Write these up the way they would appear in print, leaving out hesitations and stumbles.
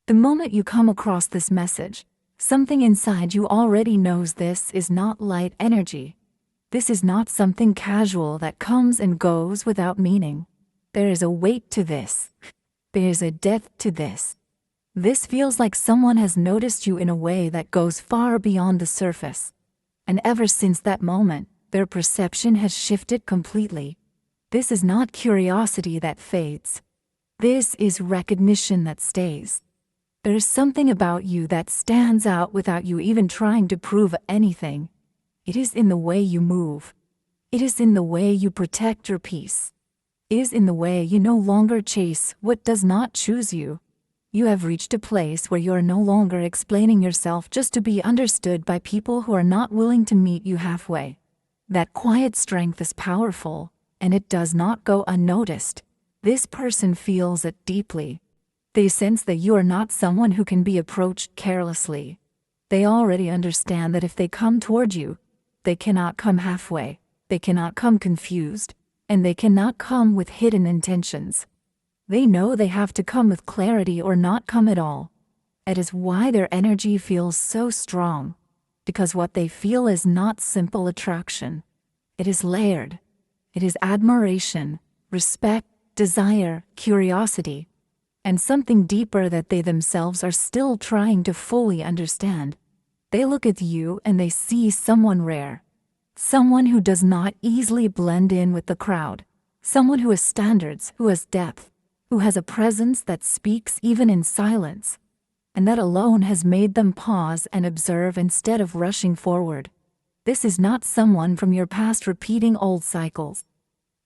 The moment you come across this message, something inside you already knows this is not light energy. This is not something casual that comes and goes without meaning. There is a weight to this. There is a depth to this. This feels like someone has noticed you in a way that goes far beyond the surface. And ever since that moment, their perception has shifted completely. This is not curiosity that fades. This is recognition that stays. There is something about you that stands out without you even trying to prove anything. It is in the way you move. It is in the way you protect your peace. It is in the way you no longer chase what does not choose you. You have reached a place where you are no longer explaining yourself just to be understood by people who are not willing to meet you halfway. That quiet strength is powerful, and it does not go unnoticed. This person feels it deeply. They sense that you are not someone who can be approached carelessly. They already understand that if they come toward you, they cannot come halfway, they cannot come confused, and they cannot come with hidden intentions. They know they have to come with clarity or not come at all. It is why their energy feels so strong, because what they feel is not simple attraction. It is layered. It is admiration, respect, desire, curiosity, and something deeper that they themselves are still trying to fully understand. They look at you and they see someone rare, someone who does not easily blend in with the crowd, someone who has standards, who has depth, who has a presence that speaks even in silence, and that alone has made them pause and observe instead of rushing forward. This is not someone from your past repeating old cycles.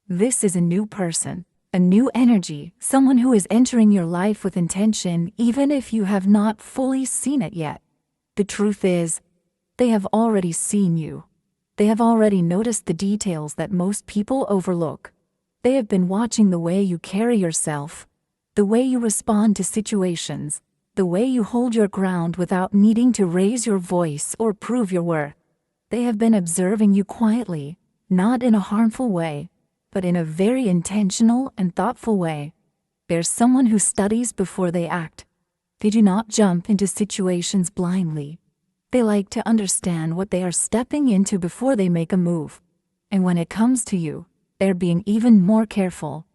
This is a new person, a new energy, someone who is entering your life with intention even if you have not fully seen it yet. The truth is, they have already seen you. They have already noticed the details that most people overlook. They have been watching the way you carry yourself, the way you respond to situations, the way you hold your ground without needing to raise your voice or prove your worth. They have been observing you quietly, not in a harmful way, but in a very intentional and thoughtful way. They're someone who studies before they act. They do not jump into situations blindly. They like to understand what they are stepping into before they make a move. And when it comes to you, they're being even more careful,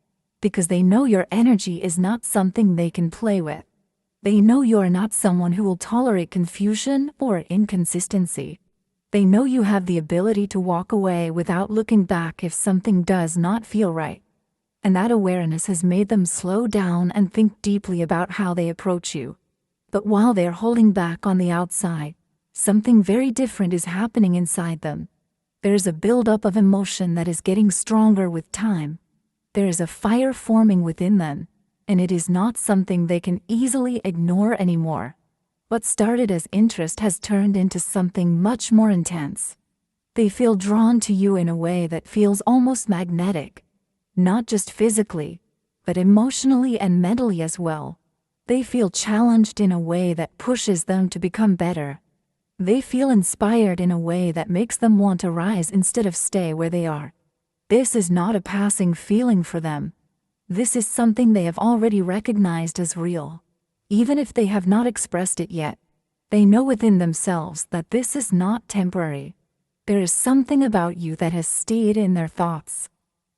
because they know your energy is not something they can play with. They know you are not someone who will tolerate confusion or inconsistency. They know you have the ability to walk away without looking back if something does not feel right. And that awareness has made them slow down and think deeply about how they approach you. But while they're holding back on the outside, something very different is happening inside them. There's a buildup of emotion that is getting stronger with time. There is a fire forming within them, and it is not something they can easily ignore anymore. What started as interest has turned into something much more intense. They feel drawn to you in a way that feels almost magnetic, not just physically, but emotionally and mentally as well. They feel challenged in a way that pushes them to become better. They feel inspired in a way that makes them want to rise instead of stay where they are. This is not a passing feeling for them. This is something they have already recognized as real. Even if they have not expressed it yet, they know within themselves that this is not temporary. There is something about you that has stayed in their thoughts.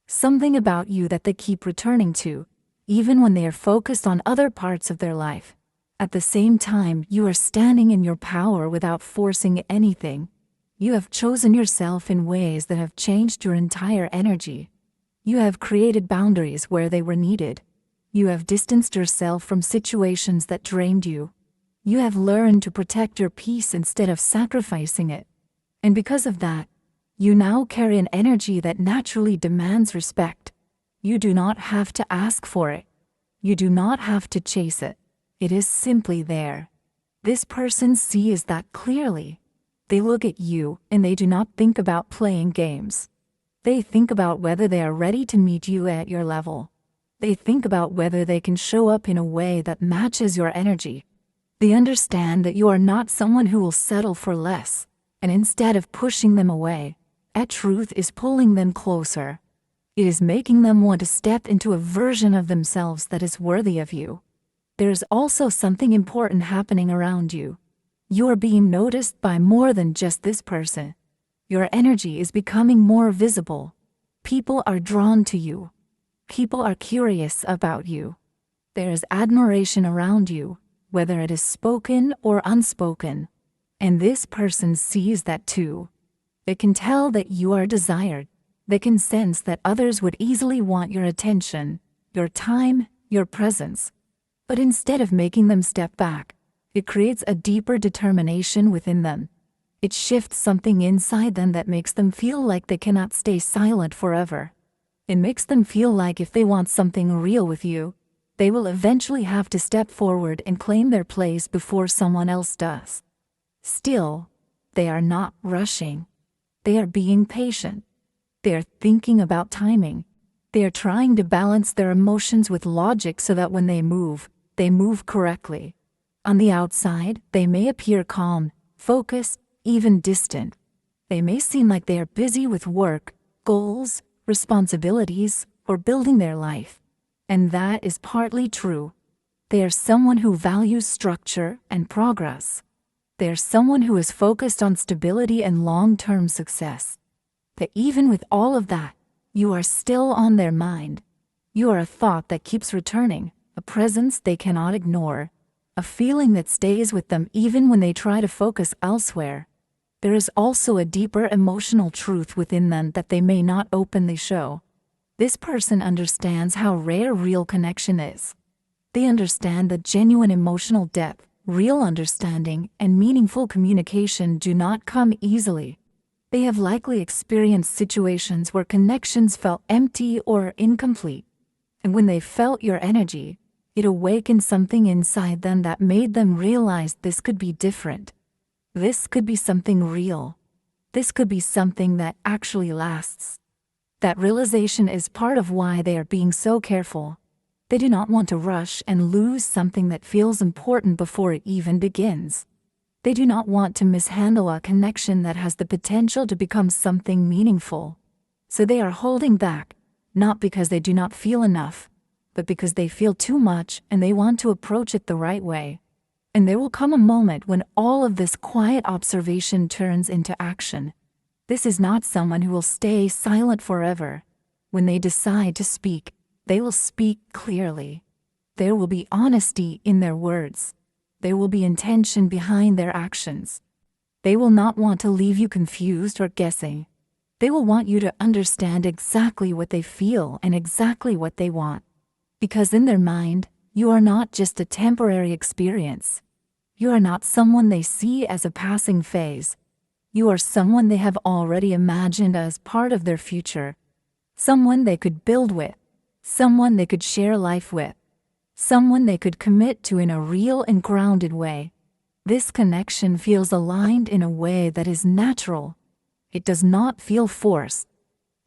Something about you that they keep returning to, even when they are focused on other parts of their life. At the same time, you are standing in your power without forcing anything. You have chosen yourself in ways that have changed your entire energy. You have created boundaries where they were needed. You have distanced yourself from situations that drained you. You have learned to protect your peace instead of sacrificing it. And because of that, you now carry an energy that naturally demands respect. You do not have to ask for it. You do not have to chase it. It is simply there. This person sees that clearly. They look at you and they do not think about playing games. They think about whether they are ready to meet you at your level. They think about whether they can show up in a way that matches your energy. They understand that you are not someone who will settle for less, and instead of pushing them away, that truth is pulling them closer. It is making them want to step into a version of themselves that is worthy of you. There's also something important happening around you. You are being noticed by more than just this person. Your energy is becoming more visible. People are drawn to you. People are curious about you. There is admiration around you, whether it is spoken or unspoken. And this person sees that too. They can tell that you are desired. They can sense that others would easily want your attention, your time, your presence. But instead of making them step back, it creates a deeper determination within them. It shifts something inside them that makes them feel like they cannot stay silent forever. It makes them feel like if they want something real with you, they will eventually have to step forward and claim their place before someone else does. Still, they are not rushing. They are being patient. They are thinking about timing. They are trying to balance their emotions with logic so that when they move correctly. On the outside, they may appear calm, focused, even distant. They may seem like they are busy with work, goals, responsibilities, or building their life. And that is partly true. They are someone who values structure and progress. They are someone who is focused on stability and long-term success. That even with all of that, you are still on their mind. You are a thought that keeps returning, a presence they cannot ignore, a feeling that stays with them even when they try to focus elsewhere. There is also a deeper emotional truth within them that they may not openly show. This person understands how rare real connection is. They understand that genuine emotional depth, real understanding, and meaningful communication do not come easily. They have likely experienced situations where connections felt empty or incomplete. And when they felt your energy, it awakened something inside them that made them realize this could be different. This could be something real. This could be something that actually lasts. That realization is part of why they are being so careful. They do not want to rush and lose something that feels important before it even begins. They do not want to mishandle a connection that has the potential to become something meaningful. So they are holding back, not because they do not feel enough, but because they feel too much and they want to approach it the right way. And there will come a moment when all of this quiet observation turns into action. This is not someone who will stay silent forever. When they decide to speak, they will speak clearly. There will be honesty in their words. There will be intention behind their actions. They will not want to leave you confused or guessing. They will want you to understand exactly what they feel and exactly what they want. Because in their mind, you are not just a temporary experience. You are not someone they see as a passing phase. You are someone they have already imagined as part of their future. Someone they could build with. Someone they could share life with. Someone they could commit to in a real and grounded way. This connection feels aligned in a way that is natural. It does not feel forced.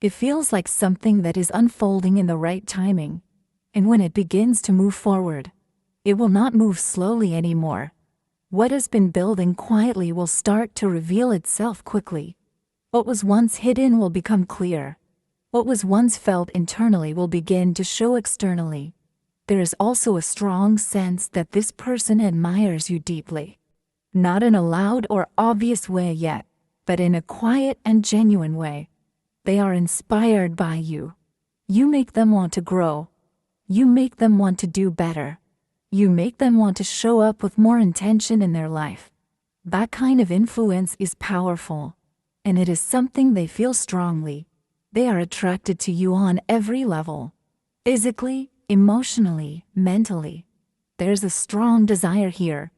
It feels like something that is unfolding in the right timing. And when it begins to move forward, it will not move slowly anymore. What has been building quietly will start to reveal itself quickly. What was once hidden will become clear. What was once felt internally will begin to show externally. There is also a strong sense that this person admires you deeply. Not in a loud or obvious way yet, but in a quiet and genuine way. They are inspired by you. You make them want to grow. You make them want to do better. You make them want to show up with more intention in their life. That kind of influence is powerful, and it is something they feel strongly. They are attracted to you on every level. Physically, emotionally, mentally. There's a strong desire here,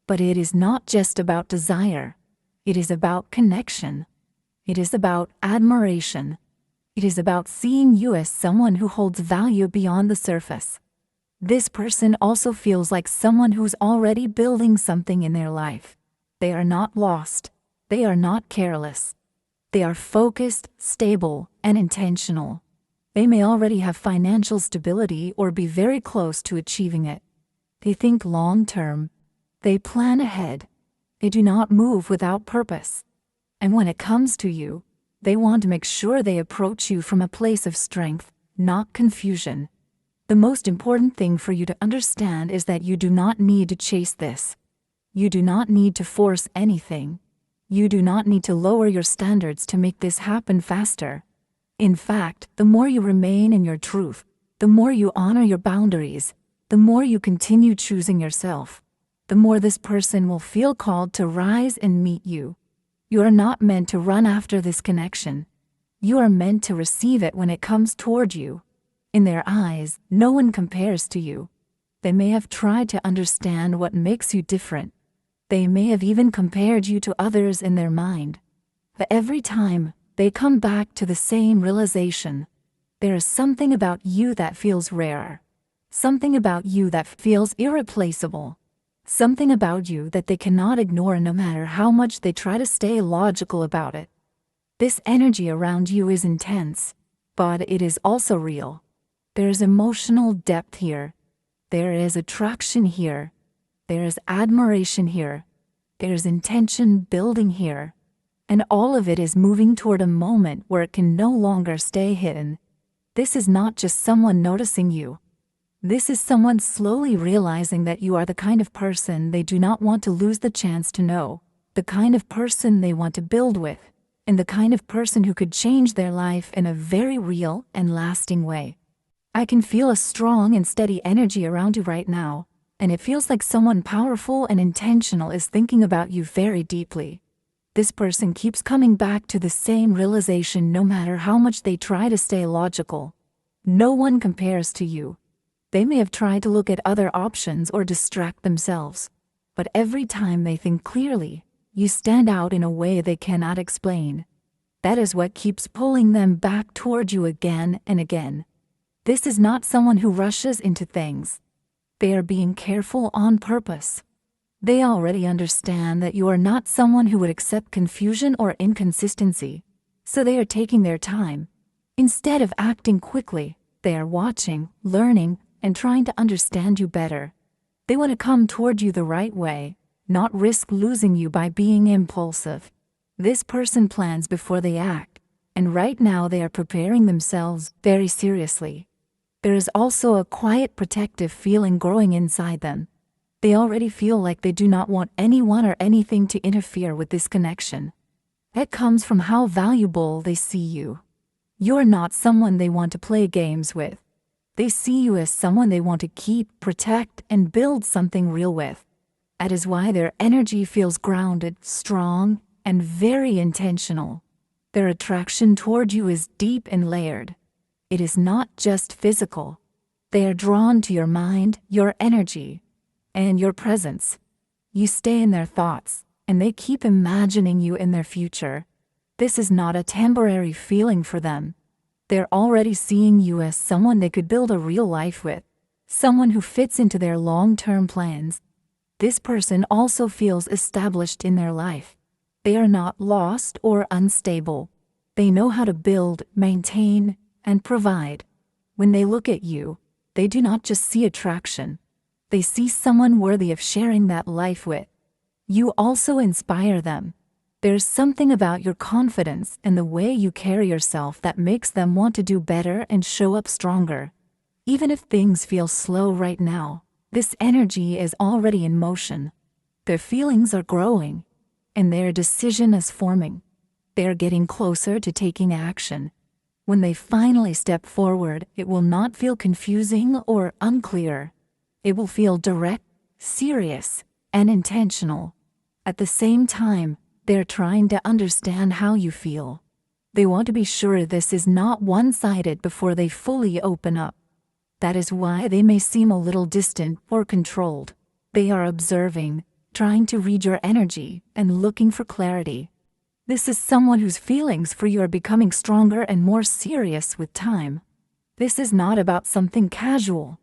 but it is not just about desire. It is about connection. It is about admiration. It is about seeing you as someone who holds value beyond the surface. This person also feels like someone who's already building something in their life. They are not lost. They are not careless. They are focused, stable, and intentional. They may already have financial stability or be very close to achieving it. They think long-term. They plan ahead. They do not move without purpose. And when it comes to you, they want to make sure they approach you from a place of strength, not confusion. The most important thing for you to understand is that you do not need to chase this. You do not need to force anything. You do not need to lower your standards to make this happen faster. In fact, the more you remain in your truth, the more you honor your boundaries, the more you continue choosing yourself, the more this person will feel called to rise and meet you. You are not meant to run after this connection. You are meant to receive it when it comes toward you. In their eyes, no one compares to you. They may have tried to understand what makes you different. They may have even compared you to others in their mind. But every time, they come back to the same realization. There is something about you that feels rare. Something about you that feels irreplaceable. Something about you that they cannot ignore no matter how much they try to stay logical about it. This energy around you is intense, but it is also real. There is emotional depth here. There is attraction here. There is admiration here. There is intention building here. And all of it is moving toward a moment where it can no longer stay hidden. This is not just someone noticing you. This is someone slowly realizing that you are the kind of person they do not want to lose the chance to know, the kind of person they want to build with, and the kind of person who could change their life in a very real and lasting way. I can feel a strong and steady energy around you right now, and it feels like someone powerful and intentional is thinking about you very deeply. This person keeps coming back to the same realization no matter how much they try to stay logical. No one compares to you. They may have tried to look at other options or distract themselves, but every time they think clearly, you stand out in a way they cannot explain. That is what keeps pulling them back toward you again and again. This is not someone who rushes into things. They are being careful on purpose. They already understand that you are not someone who would accept confusion or inconsistency, so they are taking their time. Instead of acting quickly, they are watching, learning, and trying to understand you better. They want to come toward you the right way, not risk losing you by being impulsive. This person plans before they act, and right now they are preparing themselves very seriously. There is also a quiet protective feeling growing inside them. They already feel like they do not want anyone or anything to interfere with this connection. That comes from how valuable they see you. You're not someone they want to play games with. They see you as someone they want to keep, protect, and build something real with. That is why their energy feels grounded, strong, and very intentional. Their attraction toward you is deep and layered. It is not just physical. They are drawn to your mind, your energy, and your presence. You stay in their thoughts, and they keep imagining you in their future. This is not a temporary feeling for them. They're already seeing you as someone they could build a real life with, someone who fits into their long-term plans. This person also feels established in their life. They are not lost or unstable. They know how to build, maintain, and provide. When they look at you, they do not just see attraction. They see someone worthy of sharing that life with. You also inspire them. There's something about your confidence and the way you carry yourself that makes them want to do better and show up stronger. Even if things feel slow right now, this energy is already in motion. Their feelings are growing, and their decision is forming. They are getting closer to taking action. When they finally step forward, it will not feel confusing or unclear. It will feel direct, serious, and intentional. At the same time, they're trying to understand how you feel. They want to be sure this is not one-sided before they fully open up. That is why they may seem a little distant or controlled. They are observing, trying to read your energy, and looking for clarity. This is someone whose feelings for you are becoming stronger and more serious with time. This is not about something casual.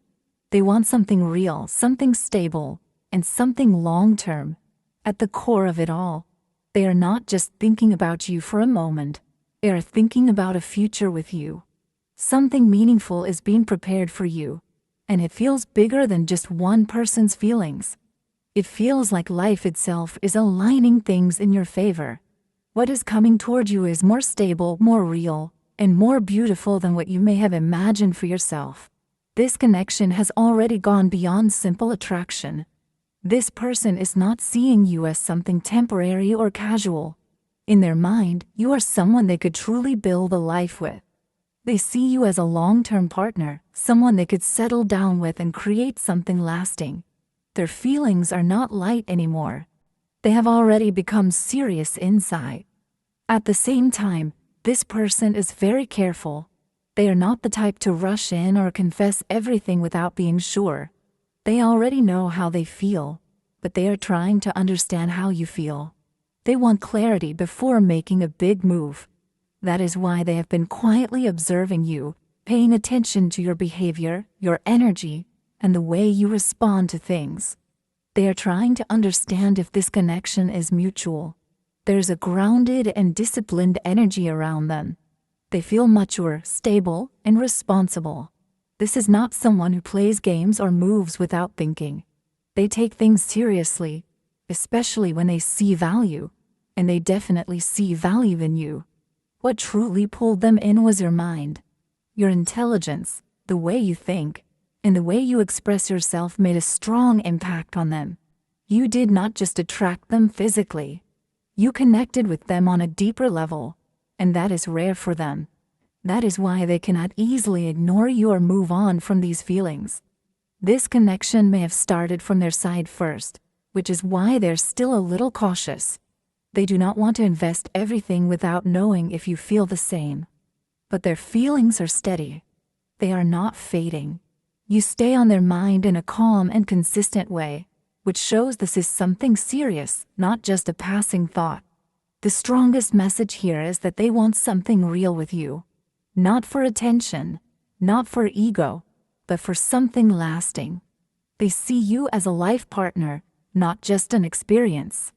They want something real, something stable, and something long-term. At the core of it all, they are not just thinking about you for a moment. They are thinking about a future with you. Something meaningful is being prepared for you, and it feels bigger than just one person's feelings. It feels like life itself is aligning things in your favor. What is coming toward you is more stable, more real, and more beautiful than what you may have imagined for yourself. This connection has already gone beyond simple attraction. This person is not seeing you as something temporary or casual. In their mind, you are someone they could truly build a life with. They see you as a long-term partner, someone they could settle down with and create something lasting. Their feelings are not light anymore. They have already become serious inside. At the same time, this person is very careful. They are not the type to rush in or confess everything without being sure. They already know how they feel, but they are trying to understand how you feel. They want clarity before making a big move. That is why they have been quietly observing you, paying attention to your behavior, your energy, and the way you respond to things. They are trying to understand if this connection is mutual. There's a grounded and disciplined energy around them. They feel mature, stable, and responsible. This is not someone who plays games or moves without thinking. They take things seriously, especially when they see value, and they definitely see value in you. What truly pulled them in was your mind. Your intelligence, the way you think, and the way you express yourself made a strong impact on them. You did not just attract them physically. You connected with them on a deeper level, and that is rare for them. That is why they cannot easily ignore you or move on from these feelings. This connection may have started from their side first, which is why they're still a little cautious. They do not want to invest everything without knowing if you feel the same. But their feelings are steady. They are not fading. You stay on their mind in a calm and consistent way, which shows this is something serious, not just a passing thought. The strongest message here is that they want something real with you. Not for attention, not for ego, but for something lasting. They see you as a life partner, not just an experience.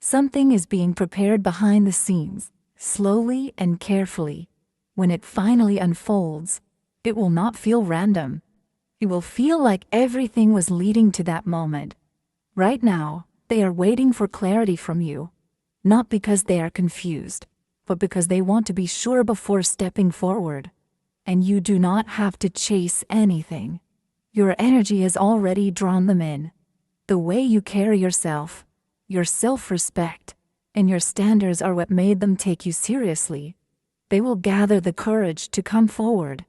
Something is being prepared behind the scenes, slowly and carefully. When it finally unfolds, it will not feel random. It will feel like everything was leading to that moment. Right now, they are waiting for clarity from you, not because they are confused, but because they want to be sure before stepping forward. And you do not have to chase anything. Your energy has already drawn them in. The way you carry yourself, your self-respect, and your standards are what made them take you seriously. They will gather the courage to come forward.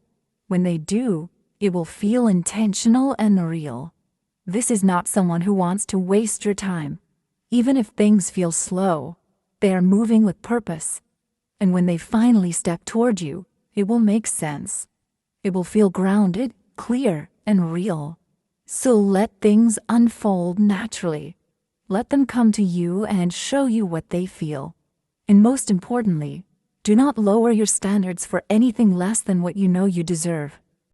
When they do, it will feel intentional and real. This is not someone who wants to waste your time. Even if things feel slow, they are moving with purpose. And when they finally step toward you, it will make sense. It will feel grounded, clear, and real. So let things unfold naturally. Let them come to you and show you what they feel. And most importantly, do not lower your standards for anything less than what you know you deserve.